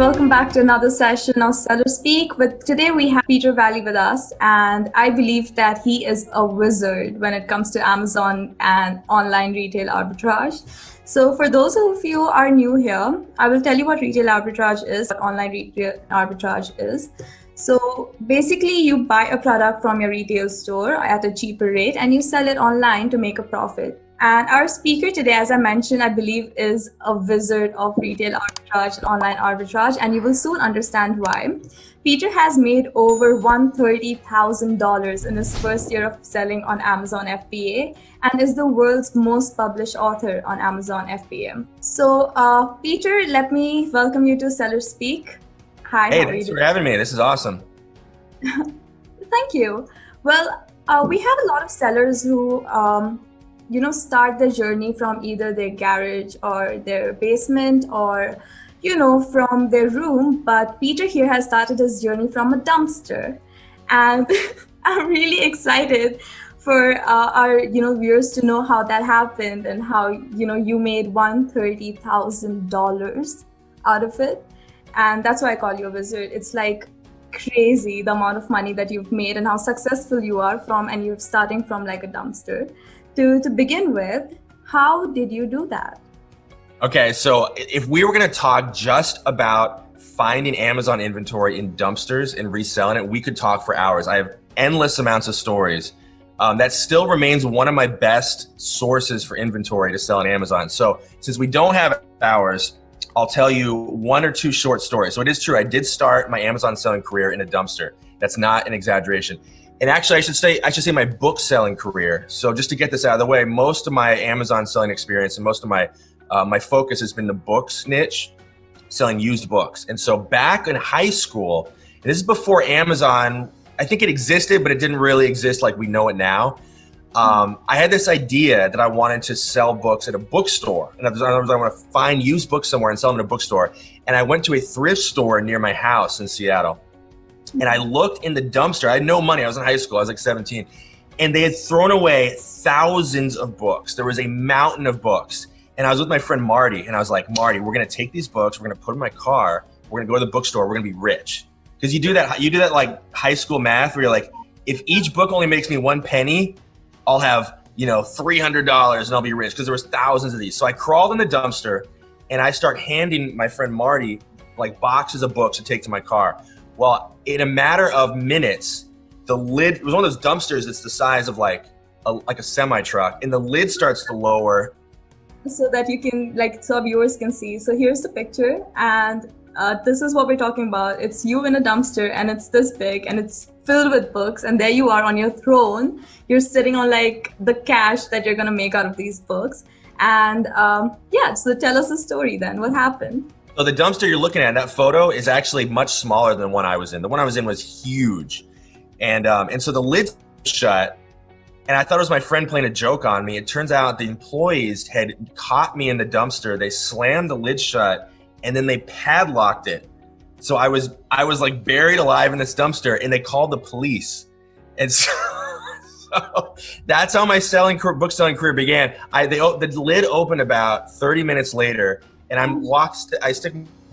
welcome back to another session of SellerSpeak. But today we have Peter Valley with us, and I believe that he is a wizard when it comes to Amazon and online retail arbitrage. So for those of you who are new here, I will tell you what retail arbitrage is, what online retail arbitrage is. So basically you buy a product from your retail store at a cheaper rate and you sell it online to make a profit. And our speaker today, as I mentioned, I believe is a wizard of retail arbitrage and online arbitrage, and you will soon understand why. Peter has made over $130,000 in his first year of selling on Amazon FBA and is the world's most published author on Amazon FBA. So Peter, let me welcome you to SellerSpeak. Hi. Hey, thanks for having me. This is awesome. Thank you. Well, we have a lot of sellers who start their journey from either their garage or their basement or, from their room. But Peter here has started his journey from a dumpster. And I'm really excited for our, viewers to know how that happened and how, you made $130,000 out of it. And that's why I call you a wizard. It's like crazy the amount of money that you've made and how successful you are and you're starting from like a dumpster. To begin with, how did you do that? Okay, so if we were going to talk just about finding Amazon inventory in dumpsters and reselling it, we could talk for hours. I have endless amounts of stories. That still remains one of my best sources for inventory to sell on Amazon. So since we don't have hours, I'll tell you one or two short stories. So it is true, I did start my Amazon selling career in a dumpster. That's not an exaggeration. And actually, I should say my book selling career. So just to get this out of the way, most of my Amazon selling experience and most of my focus has been the books niche, selling used books. And so back in high school, and this is before Amazon, I think it existed, but it didn't really exist like we know it now. I had this idea that I wanted to sell books at a bookstore. In other words, I want to find used books somewhere and sell them at a bookstore. And I went to a thrift store near my house in Seattle. And I looked in the dumpster. I had no money. I was in high school. I was like 17. And they had thrown away thousands of books. There was a mountain of books. And I was with my friend Marty. And I was like, Marty, we're going to take these books. We're going to put them in my car. We're going to go to the bookstore. We're going to be rich. Because you do that like high school math where you're like, if each book only makes me 1 penny, I'll have, $300 and I'll be rich. Because there was thousands of these. So I crawled in the dumpster and I start handing my friend Marty like boxes of books to take to my car. Well, in a matter of minutes, the lid, it was one of those dumpsters that's the size of like a semi-truck, and the lid starts to lower. So that you can, so our viewers can see. So here's the picture, and this is what we're talking about. It's you in a dumpster, and it's this big, and it's filled with books, and there you are on your throne. You're sitting on the cash that you're gonna make out of these books. And so tell us the story then. What happened? So the dumpster you're looking at, that photo is actually much smaller than the one I was in. The one I was in was huge. And so the lid's shut, and I thought it was my friend playing a joke on me. It turns out the employees had caught me in the dumpster. They slammed the lid shut, and then they padlocked it. So I was like buried alive in this dumpster, and they called the police. And so that's how my book selling career began. The lid opened about 30 minutes later. And I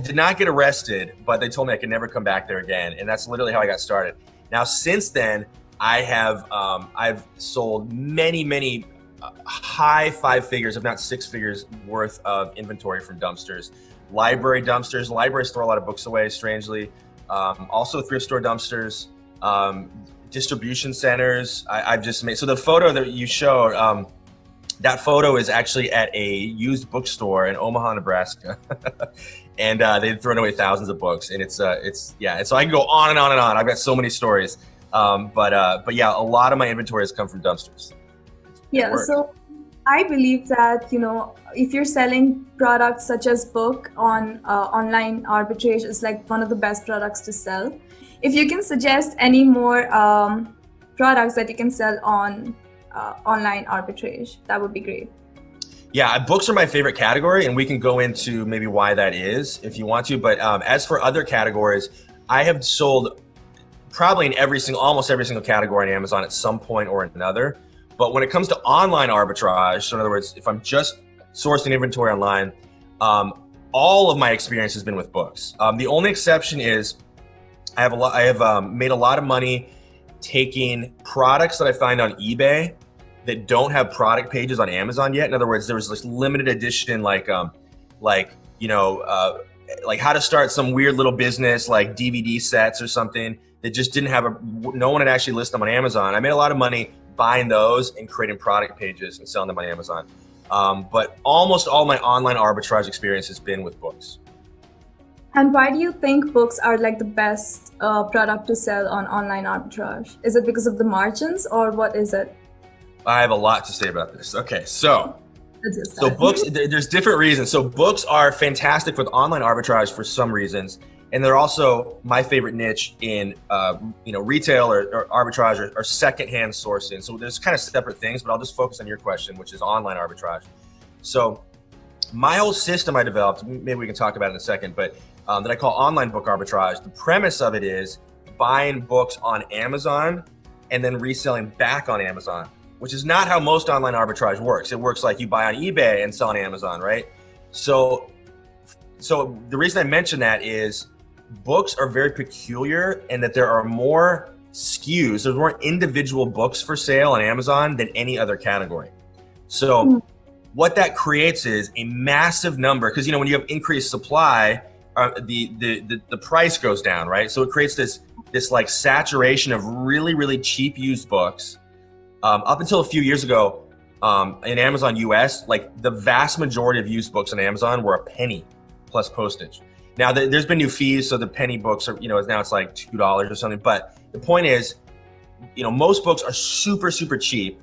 did not get arrested, but they told me I could never come back there again. And that's literally how I got started. Now, since then, I've sold many high 5 figures, if not 6 figures worth of inventory from dumpsters. Library dumpsters. Libraries throw a lot of books away, strangely. Also thrift store dumpsters, distribution centers. I've just made, so the photo that you showed, that photo is actually at a used bookstore in Omaha, Nebraska. And they've thrown away thousands of books. And so I can go on and on and on. I've got so many stories. But yeah, a lot of my inventory has come from dumpsters. Yeah, so I believe that, if you're selling products such as book on online arbitrage, is like one of the best products to sell. If you can suggest any more products that you can sell on online arbitrage, that would be great. Yeah, books are my favorite category, and we can go into maybe why that is if you want to. But as for other categories, I have sold probably in almost every single category on Amazon at some point or another. But when it comes to online arbitrage, so in other words, if I'm just sourcing inventory online, all of my experience has been with books. The only exception is I have made a lot of money taking products that I find on eBay that don't have product pages on Amazon yet. In other words, there was this limited edition, like how to start some weird little business, like DVD sets or something that just didn't have no one had actually listed them on Amazon. I made a lot of money buying those and creating product pages and selling them on Amazon. But almost all my online arbitrage experience has been with books. And why do you think books are like the best product to sell on online arbitrage? Is it because of the margins, or what is it? I have a lot to say about this. Okay, so books, there's different reasons. So books are fantastic with online arbitrage for some reasons. And they're also my favorite niche in retail or arbitrage or secondhand sourcing. So there's kind of separate things, but I'll just focus on your question, which is online arbitrage. So my whole system I developed, maybe we can talk about it in a second, but that I call online book arbitrage. The premise of it is buying books on Amazon and then reselling back on Amazon, which is not how most online arbitrage works. It works like you buy on eBay and sell on Amazon, right? So the reason I mention that is books are very peculiar in that there are more SKUs, there's more individual books for sale on Amazon than any other category. So what that creates is a massive number, because when you have increased supply, the price goes down, right? So it creates this like saturation of really, really cheap used books. Up until a few years ago, in Amazon US, like the vast majority of used books on Amazon were a penny plus postage. Now there's been new fees, so the penny books are, now it's like $2 or something. But the point is, most books are super, super cheap,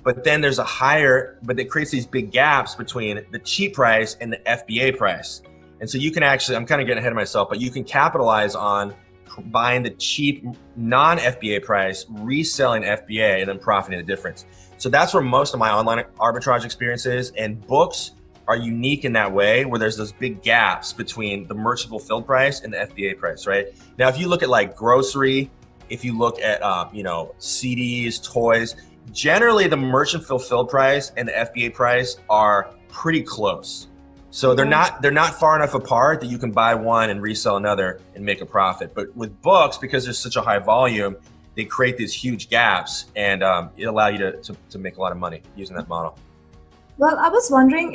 but then there's but it creates these big gaps between the cheap price and the FBA price. And so you can actually, I'm kind of getting ahead of myself, but you can capitalize on buying the cheap non-FBA price, reselling FBA, and then profiting the difference. So that's where most of my online arbitrage experience is. And books are unique in that way, where there's those big gaps between the merchant fulfilled price and the FBA price, right? Now, if you look at like grocery, if you look at, CDs, toys, generally the merchant fulfilled price and the FBA price are pretty close. So they're not far enough apart that you can buy one and resell another and make a profit. But with books, because there's such a high volume, they create these huge gaps, and it allows you to make a lot of money using that model. Well, I was wondering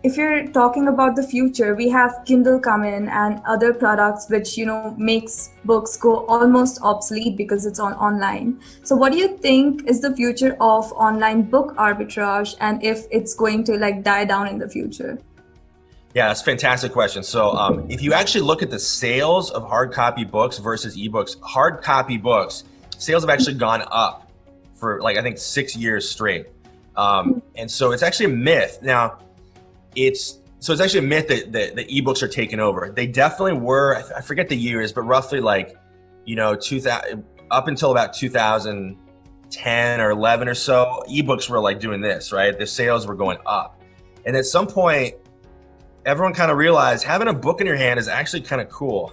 if you're talking about the future, we have Kindle come in and other products which makes books go almost obsolete because it's online. So what do you think is the future of online book arbitrage, and if it's going to die down in the future? Yeah, that's a fantastic question. So if you actually look at the sales of hard copy books versus ebooks, hard copy books sales have actually gone up for I think 6 years straight. And so it's actually a myth. Now, it's actually a myth that the ebooks are taking over. They definitely were. I forget the years, but roughly 2000 up until about 2010 or 11 or so, ebooks were doing this, right? The sales were going up, and at some point, everyone kind of realized having a book in your hand is actually kind of cool.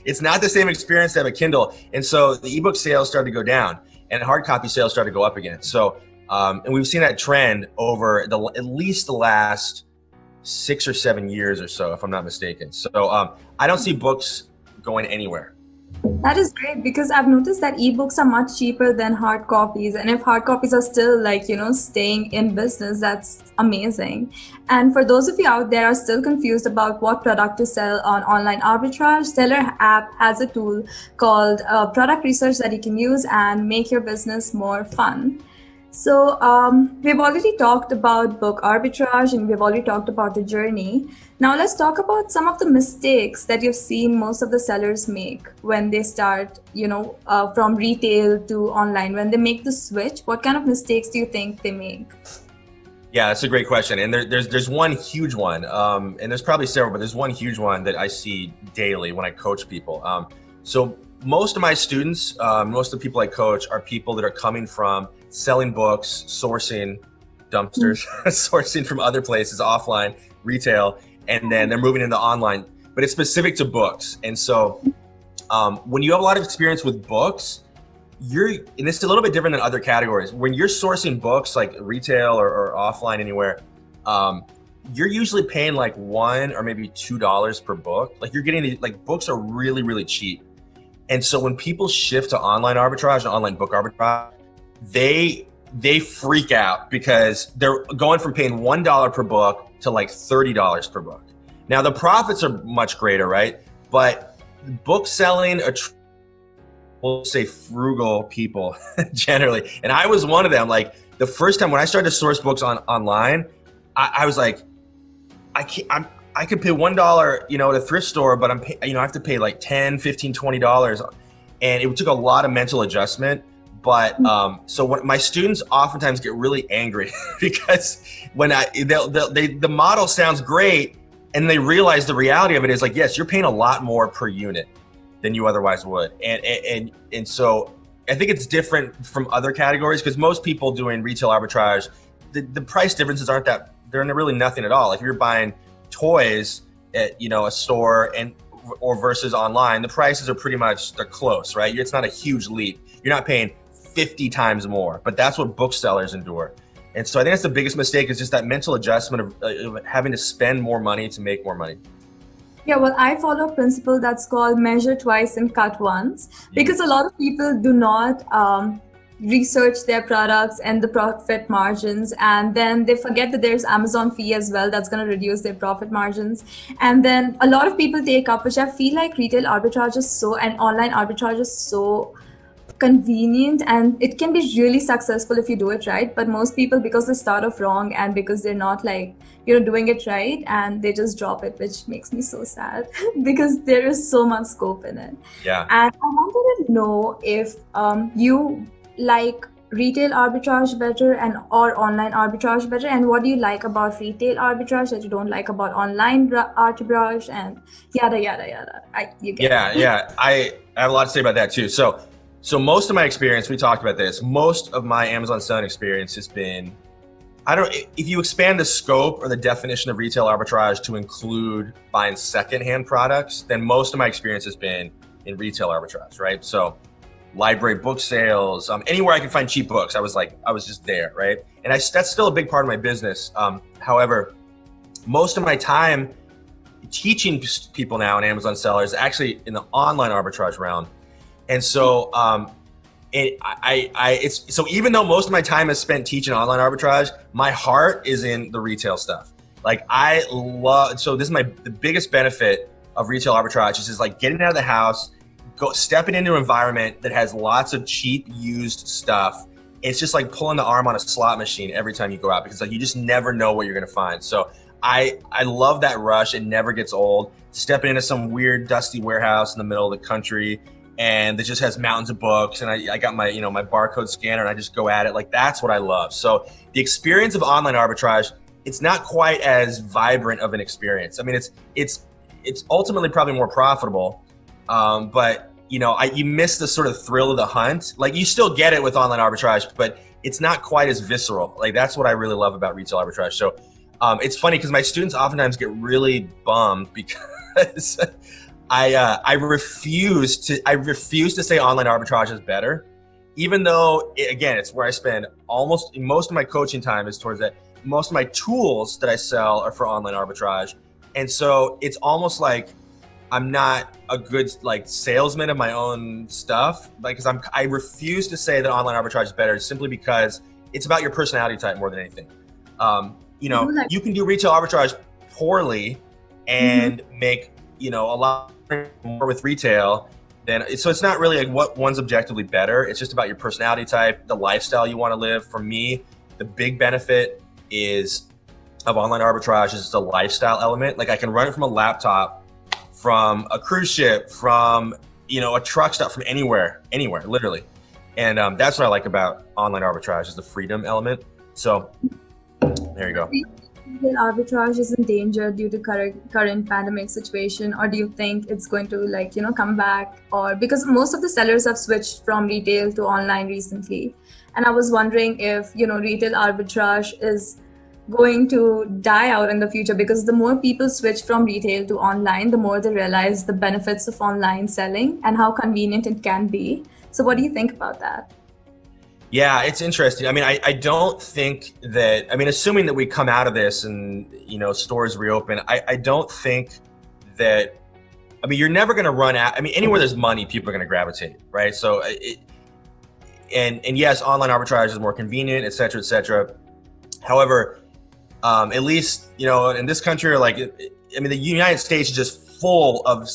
It's not the same experience to have a Kindle, and so the ebook sales started to go down, and hard copy sales started to go up again. So, and we've seen that trend over at least the last 6 or 7 years or so, if I'm not mistaken. So I don't see books going anywhere. That is great, because I've noticed that ebooks are much cheaper than hard copies. And if hard copies are still staying in business, that's amazing. And for those of you out there are still confused about what product to sell on online arbitrage, Seller app has a tool called product research that you can use and make your business more fun. So we've already talked about book arbitrage, and we've already talked about the journey. Now let's talk about some of the mistakes that you've seen most of the sellers make when they start, from retail to online. When they make the switch, what kind of mistakes do you think they make? Yeah, that's a great question. And there's one huge one, and there's probably several, but there's one huge one that I see daily when I coach people. So most of my students, most of the people I coach are people that are coming from selling books, sourcing dumpsters, sourcing from other places, offline, retail, and then they're moving into online, but it's specific to books. And so when you have a lot of experience with books, and it's a little bit different than other categories. When you're sourcing books like retail or offline anywhere, you're usually paying like $1 or maybe $2 per book. Like you're getting like books are really, really cheap. And so when people shift to online arbitrage and online book arbitrage, they freak out because they're going from paying $1 per book to like $30 per book. Now the profits are much greater, right? But book selling, we'll say frugal people generally, and I was one of them. Like the first time when I started to source books online, I was like, I could pay $1, at a thrift store, but I have to pay like $10, $15, $20. And it took a lot of mental adjustment. But so when my students oftentimes get really angry because when the model sounds great and they realize the reality of it is like, yes, you're paying a lot more per unit than you otherwise would. And so I think it's different from other categories because most people doing retail arbitrage, the price differences they're really nothing at all. Like if you're buying toys at a store or versus online, the prices are they're close, right? It's not a huge leap. You're not paying 50 times more, but that's what booksellers endure. And so I think that's the biggest mistake is just that mental adjustment of having to spend more money to make more money. Yeah, well, I follow a principle that's called measure twice and cut once, because a lot of people do not research their products and the profit margins, and then they forget that there's Amazon fee as well that's going to reduce their profit margins. And then a lot of people take up, which I feel like retail arbitrage is and online arbitrage is so convenient, and it can be really successful if you do it right. But most people, because they start off wrong and because they're not doing it right, and they just drop it, which makes me so sad because there is so much scope in it. Yeah. And I wanted to know if you like retail arbitrage better or online arbitrage better, and what do you like about retail arbitrage that you don't like about online arbitrage, and yada yada yada. I have a lot to say about that too. So most of my experience, we talked about this, most of my Amazon selling experience has been, if you expand the scope or the definition of retail arbitrage to include buying secondhand products, then most of my experience has been in retail arbitrage, right? So library book sales, anywhere I can find cheap books, I was just there, right? And that's still a big part of my business. However, most of my time teaching people now in Amazon sellers actually in the online arbitrage realm. And so, so even though most of my time is spent teaching online arbitrage, my heart is in the retail stuff. Like so this is the biggest benefit of retail arbitrage is like getting out of the house, stepping into an environment that has lots of cheap used stuff. It's just like pulling the arm on a slot machine every time you go out, because like you just never know what you're gonna find. So I love that rush. It never gets old. Stepping into some weird dusty warehouse in the middle of the country, and it just has mountains of books, and I got my my barcode scanner, and I just go at it. Like that's what I love. So the experience of online arbitrage, it's not quite as vibrant of an experience. I mean, it's ultimately probably more profitable, but you miss the sort of thrill of the hunt. Like you still get it with online arbitrage, but it's not quite as visceral. Like that's what I really love about retail arbitrage. So it's funny because my students oftentimes get really bummed because I refuse to say online arbitrage is better, even though it's where I spend most of my coaching time is towards that. Most of my tools that I sell are for online arbitrage, and so it's almost like I'm not a good salesman of my own stuff, because I refuse to say that online arbitrage is better simply because it's about your personality type more than anything. You can do retail arbitrage poorly and make a lot more with retail so it's not really like what one's objectively better. It's just about your personality type, the lifestyle you want to live. For me, the big benefit of online arbitrage is the lifestyle element. Like I can run it from a laptop, from a cruise ship, from a truck stop, from anywhere, literally. And that's what I like about online arbitrage is the freedom element. So there you go. Retail arbitrage is in danger due to current pandemic situation, or do you think it's going to come back? Or because most of the sellers have switched from retail to online recently, and I was wondering if retail arbitrage is going to die out in the future, because the more people switch from retail to online, the more they realize the benefits of online selling and how convenient it can be. So what do you think about that? Yeah, it's interesting. I mean, I don't think that, I mean, assuming that we come out of this and, stores reopen, I don't think that, I mean, you're never going to run out. I mean, anywhere there's money, people are going to gravitate, right? So, and yes, online arbitrage is more convenient, et cetera, et cetera. However, at least, in this country, I mean, the United States is just full of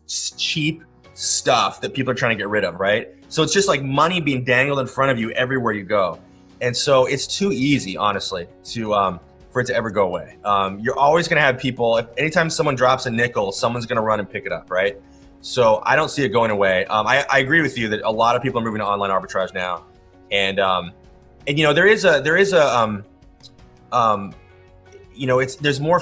cheap stuff that people are trying to get rid of, right? So it's just like money being dangled in front of you everywhere you go. And so it's too easy, honestly, to for it to ever go away. You're always going to have people, anytime someone drops a nickel, someone's going to run and pick it up, right? So I don't see it going away. I agree with you that a lot of people are moving to online arbitrage now. And there's more,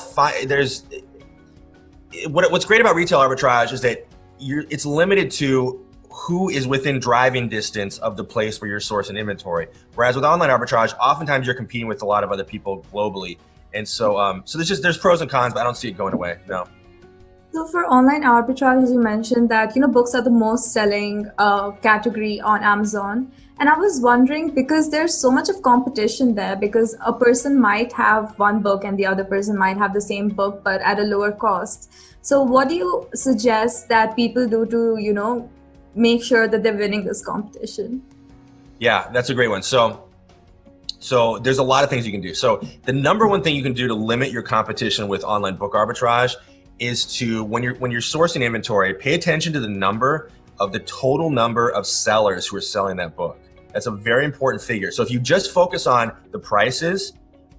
what's great about retail arbitrage is that it's limited to who is within driving distance of the place where you're sourcing inventory. Whereas with online arbitrage, oftentimes you're competing with a lot of other people globally. And so, there's pros and cons, but I don't see it going away. No. So for online arbitrage, as you mentioned that, books are the most selling category on Amazon. And I was wondering, because there's so much of competition there, because a person might have one book and the other person might have the same book, but at a lower cost. So what do you suggest that people do to, make sure that they're winning this competition? Yeah, that's a great one. So there's a lot of things you can do. So the number one thing you can do to limit your competition with online book arbitrage is to, when you're sourcing inventory, pay attention to the total number of sellers who are selling that book. That's a very important figure. So if you just focus on the prices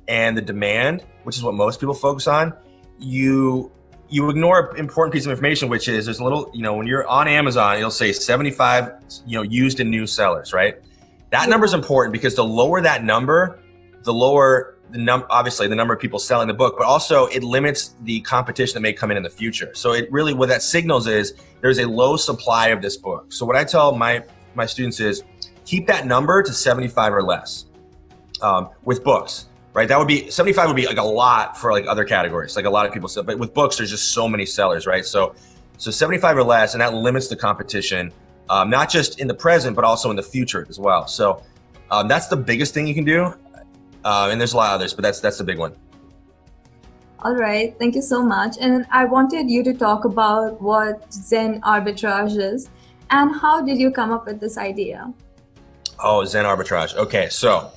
and the demand, which is what most people focus on, you ignore an important piece of information, which is there's a little, when you're on Amazon, it'll say 75, used and new sellers, right? That number is important because the lower that number, the lower obviously the number of people selling the book, but also it limits the competition that may come in the future. So it really, what that signals is there's a low supply of this book. So what I tell my students is keep that number to 75 or less with books. Right, that would be 75 would be like a lot for like other categories, like a lot of people sell. But with books, there's just so many sellers, right? So 75 or less, and that limits the competition, not just in the present, but also in the future as well. So that's the biggest thing you can do, and there's a lot of others, but that's the big one. All right, thank you so much. And I wanted you to talk about what Zen arbitrage is, and how did you come up with this idea? Oh, Zen arbitrage. Okay, so.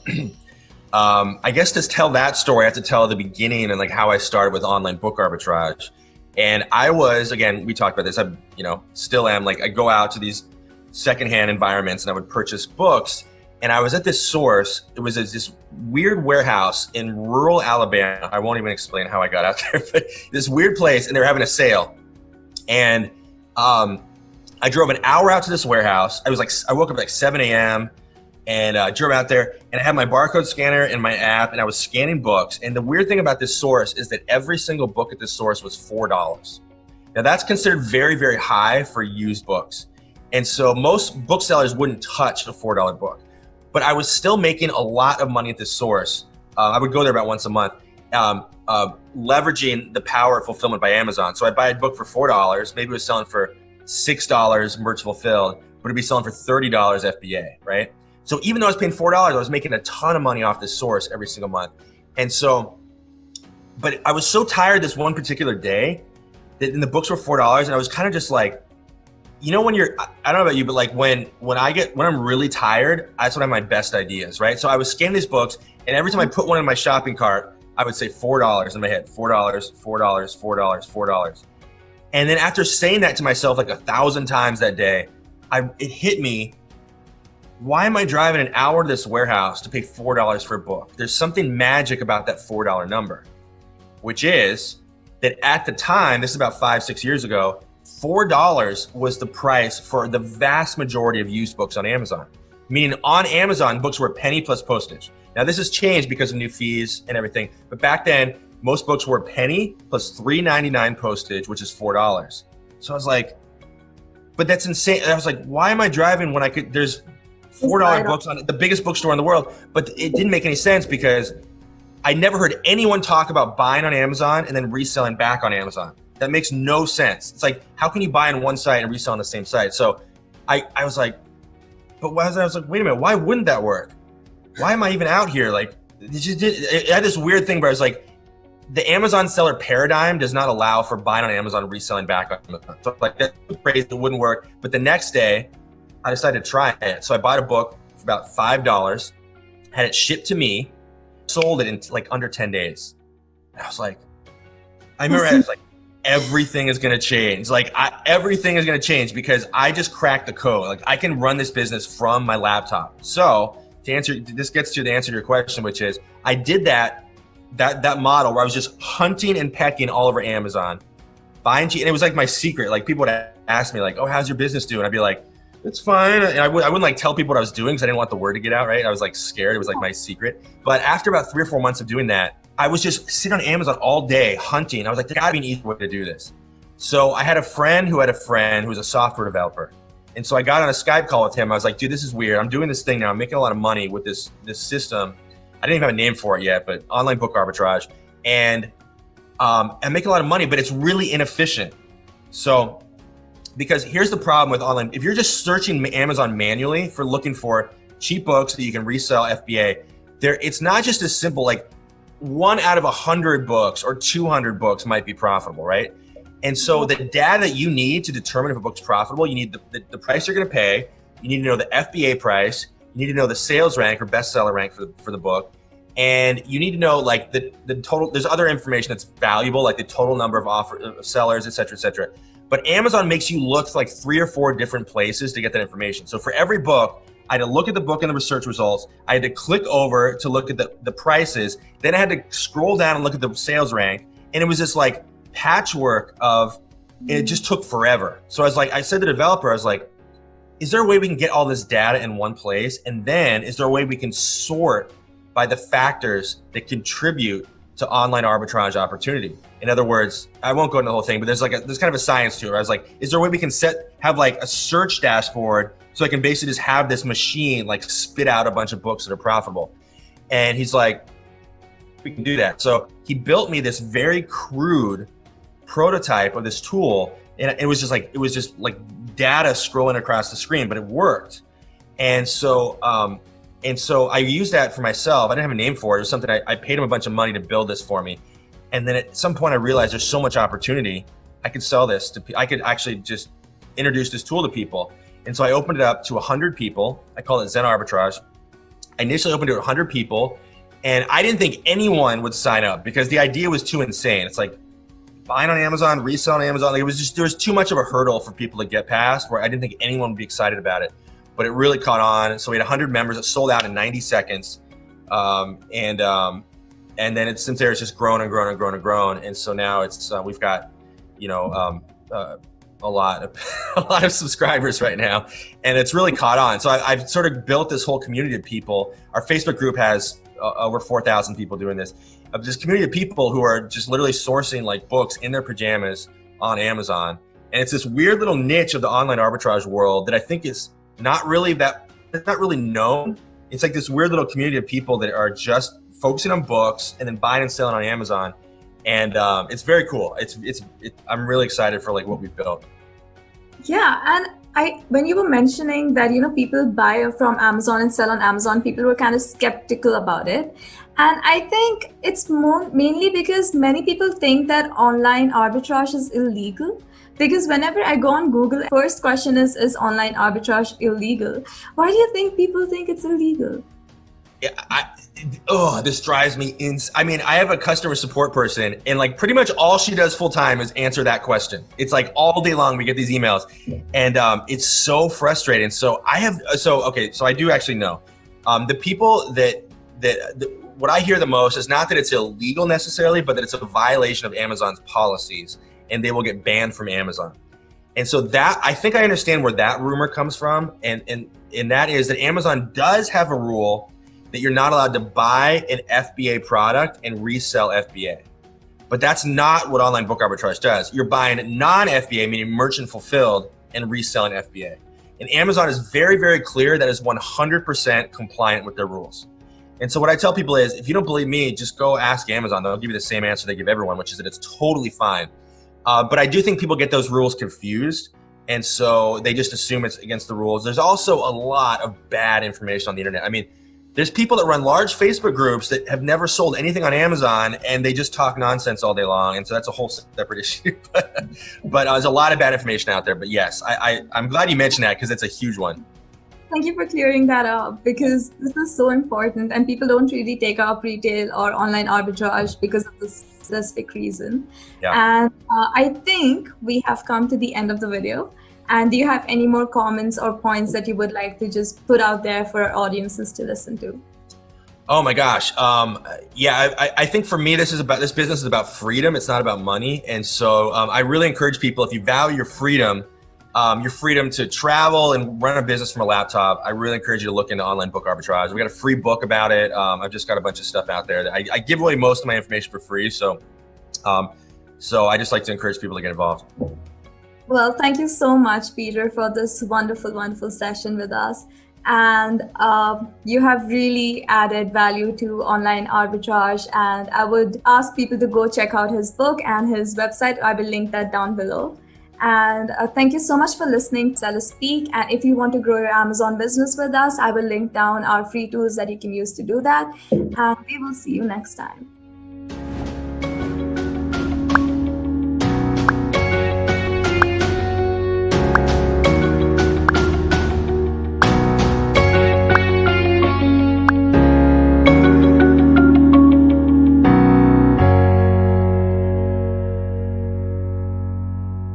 I guess to tell that story, I have to tell the beginning and like how I started with online book arbitrage. And I was, again, we talked about this, I still am, like I go out to these secondhand environments and I would purchase books. And I was at this source, it was this weird warehouse in rural Alabama. I won't even explain how I got out there, but this weird place, and they were having a sale. And I drove an hour out to this warehouse. I woke up at like 7 a.m. and drove out there, and I had my barcode scanner and my app, and I was scanning books. And the weird thing about this source is that every single book at this source was $4. Now that's considered very, very high for used books. And so most booksellers wouldn't touch a $4 book, but I was still making a lot of money at this source. I would go there about once a month, leveraging the power of fulfillment by Amazon. So I'd buy a book for $4, maybe it was selling for $6 merch fulfilled, but it'd be selling for $30 FBA, right? So even though I was paying $4, I was making a ton of money off this source every single month. And so, but I was so tired this one particular day that the books were $4, and I was kind of just like, when you're, I don't know about you, but like when I'm really tired, that's when I have my best ideas, right? So I was scanning these books, and every time I put one in my shopping cart, I would say $4 in my head, $4, $4, $4, $4. And then after saying that to myself like 1,000 times that day, it hit me. Why am I driving an hour to this warehouse to pay $4 for a book? There's something magic about that $4 number, which is that at the time, this is about 5-6 years ago, $4 was the price for the vast majority of used books on Amazon. Meaning on Amazon, books were a penny plus postage. Now this has changed because of new fees and everything, but back then, most books were a penny plus $3.99 postage, which is $4. So I was like, but that's insane. I was like, why am I driving when there's $4 books on the biggest bookstore in the world? But it didn't make any sense because I never heard anyone talk about buying on Amazon and then reselling back on Amazon. That makes no sense. It's like, how can you buy on one site and resell on the same site? So I was like, but I was like, wait a minute, why wouldn't that work? why am I even out here? Like, it had this weird thing where I was like, the Amazon seller paradigm does not allow for buying on Amazon and reselling back on Amazon. So like, that's crazy, it wouldn't work. But the next day, I decided to try it. So I bought a book for about $5, had it shipped to me, sold it in like under 10 days. And I was like, I remember I was like, everything is going to change. Like everything is going to change because I just cracked the code. Like I can run this business from my laptop. So this gets to the answer to your question, which is I did that model where I was just hunting and pecking all over Amazon, buying cheap. And it was like my secret. Like people would ask me like, oh, how's your business doing? I'd be like, it's fine. And I wouldn't like tell people what I was doing because I didn't want the word to get out, right? I was like scared. It was like my secret. But after about 3 or 4 months of doing that, I was just sitting on Amazon all day hunting. I was like, there gotta be an easier way to do this. So I had a friend who was a software developer. And so I got on a Skype call with him. I was like, dude, this is weird. I'm doing this thing now. I'm making a lot of money with this system. I didn't even have a name for it yet, but online book arbitrage. And I make a lot of money, but it's really inefficient. So, because here's the problem with online. If you're just searching Amazon manually for looking for cheap books that you can resell FBA, it's not just as simple, like 1 out of 100 books or 200 books might be profitable, right? And so the data that you need to determine if a book's profitable, you need the price you're gonna pay, you need to know the FBA price, you need to know the sales rank or bestseller rank for the book, and you need to know like the total, there's other information that's valuable, like the total number of sellers, et cetera, et cetera. But Amazon makes you look like 3 or 4 different places to get that information. So for every book, I had to look at the book and the research results. I had to click over to look at the prices. Then I had to scroll down and look at the sales rank. And it was this like patchwork of, it just took forever. So I said to the developer, I was like, is there a way we can get all this data in one place? And then is there a way we can sort by the factors that contribute to online arbitrage opportunity? In other words, I won't go into the whole thing, but there's kind of a science to it. I was like, is there a way we can have like a search dashboard so I can basically just have this machine like spit out a bunch of books that are profitable? And he's like, we can do that. So he built me this very crude prototype of this tool. And it was just like data scrolling across the screen, but it worked. And so I used that for myself. I didn't have a name for it. It was something I paid him a bunch of money to build this for me. And then at some point I realized there's so much opportunity. I could sell this I could actually just introduce this tool to people. And so I opened it up to 100 people. I call it Zen Arbitrage. I initially opened it to 100 people, and I didn't think anyone would sign up because the idea was too insane. It's like buying on Amazon, reselling on Amazon. Like there was too much of a hurdle for people to get past where I didn't think anyone would be excited about it. But it really caught on. So we had 100 members. It sold out in 90 seconds. And then since there, it's just grown and grown and grown and grown. And so now it's we've got, a lot of subscribers right now, and it's really caught on. So I've sort of built this whole community of people. Our Facebook group has over 4,000 people doing this. Of this community of people who are just literally sourcing like books in their pajamas on Amazon. And it's this weird little niche of the online arbitrage world that I think is not really known. It's like this weird little community of people that are just focusing on books and then buying and selling on Amazon. And it's very cool. I'm really excited for like what we've built. Yeah, and when you were mentioning that, people buy from Amazon and sell on Amazon, people were kind of skeptical about it. And I think it's mainly because many people think that online arbitrage is illegal. Because whenever I go on Google, first question is online arbitrage illegal? Why do you think people think it's illegal? Yeah, this drives me insane. I mean, I have a customer support person, and like pretty much all she does full time is answer that question. It's like all day long we get these emails, and it's so frustrating. So I do actually know the people what I hear the most is not that it's illegal necessarily, but that it's a violation of Amazon's policies, and they will get banned from Amazon. And so that, I think I understand where that rumor comes from, and that is that Amazon does have a rule that you're not allowed to buy an FBA product and resell FBA. But that's not what online book arbitrage does. You're buying non-FBA, meaning merchant fulfilled, and reselling FBA. And Amazon is very, very clear that is 100% compliant with their rules. And so what I tell people is, if you don't believe me, just go ask Amazon. They'll give you the same answer they give everyone, which is that it's totally fine. But I do think people get those rules confused. And so they just assume it's against the rules. There's also a lot of bad information on the internet. I mean, There's people that run large Facebook groups that have never sold anything on Amazon, and they just talk nonsense all day long. And so that's a whole separate issue. But there's a lot of bad information out there. But yes, I'm glad you mentioned that because it's a huge one. Thank you for clearing that up, because this is so important and people don't really take up retail or online arbitrage because of this specific reason. Yeah. And I think we have come to the end of the video. And do you have any more comments or points that you would like to just put out there for our audiences to listen to? Oh my gosh. Yeah, I think for me, this business is about freedom. It's not about money. And so I really encourage people, if you value your freedom to travel and run a business from a laptop, I really encourage you to look into online book arbitrage. We got a free book about it. I've just got a bunch of stuff out there. I give away most of my information for free. So I just like to encourage people to get involved. Well, thank you so much, Peter, for this wonderful, wonderful session with us. And you have really added value to online arbitrage. And I would ask people to go check out his book and his website. I will link that down below. And thank you so much for listening to SellerSpeak. And if you want to grow your Amazon business with us, I will link down our free tools that you can use to do that. And we will see you next time.